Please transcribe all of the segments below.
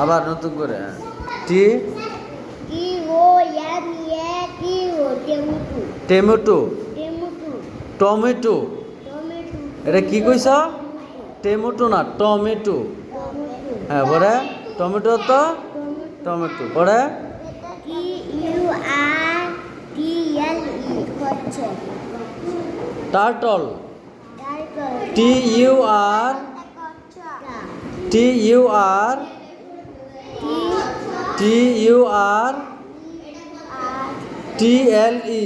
আবার নতুন করে টি টমেটো টমেটো এটা কি কইছ টমেটো না টমেটো হ্যাঁ পরে টমেটো তো টমেটো পরে turtle T U R T U R T U R T L E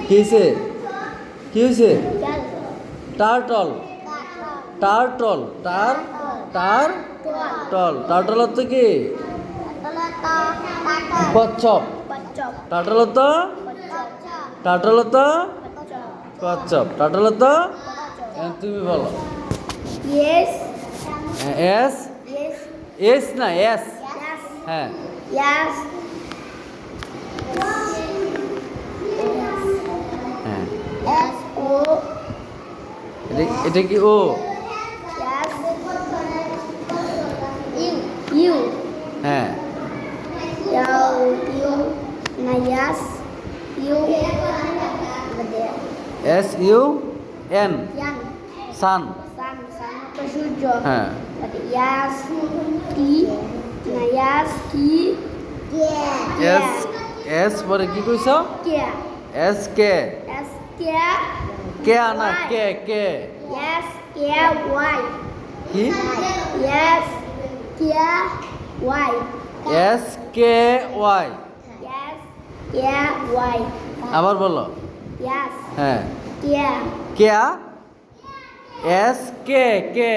কিসে কি হয়েছে টার্টল টার্টল টার টার টল টার্টল তো কি কচ্ছপ টার্টল তো টার্টল তো কচ্ছপ টার্টল তো তুমি বলো এস এস না এস হ্যাঁ এটা কি ও হ্যাঁ এস ইউ এন সান হ্যাঁ এস এস পরে কি কইছ এস কে কে না কে কে কি এস কে ওয়াই আবার বলো হ্যাঁ কেয়া এস কে কে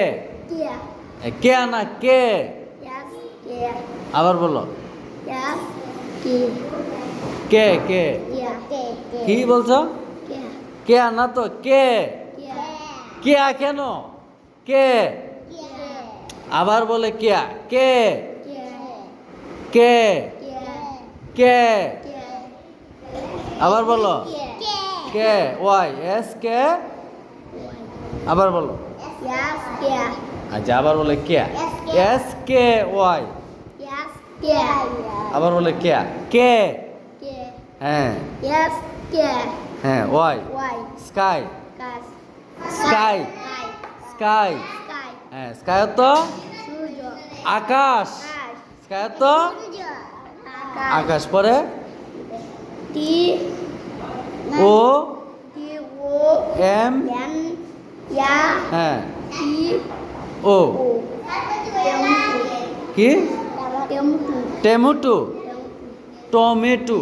কে না কে আবার বলো কে কে কি বলছো কে না তো কে কে কেন কে আবার বলে কে কে কে কে আবার বলো কে ওয়াই এস কে আবার বলো আচ্ছা আবার বলে কে এস কে ওয়াই আবার বলে কে কে হ্যাঁ হ্যাঁ ওয়াই স্কাই স্কাই স্কাই হ্যাঁ স্কাই তো আকাশ স্কাই তো আকাশ পরে ও এম হ্যাঁ ও কি tomato tomato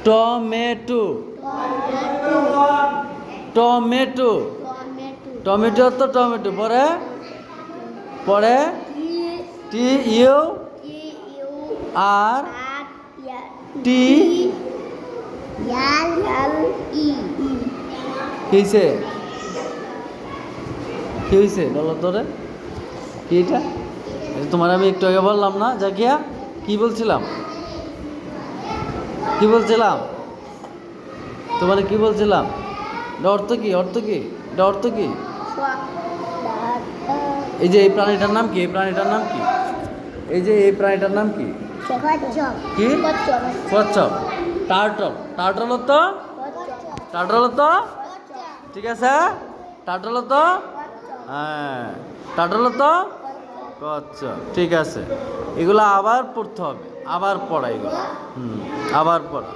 tomato tomato tomato তো টমেটো পরে পরে টি ইউ আর টি কিসে কি হয়েছে বলো তোরে কি এটা তোমার আমি একটু আগে বললাম না জাকিয়া কি বলছিলাম কি বলছিলাম তোমার কি বলছিলাম অর্থ কি অর্থ কি অর্থ কি এই যে এই প্রাণীটার নাম কি এই প্রাণীটার নাম কি এই যে এই প্রাণীটার নাম কি কি কচ্ছপ টার্টল টার্টল তো টার্টল তো ঠিক আছে টার্টল তো হ্যাঁ টার্টল তো কচ্ছপ ঠিক আছে এগুলো আবার পড়তে হবে আবার পড়া এগুলো আবার পড়া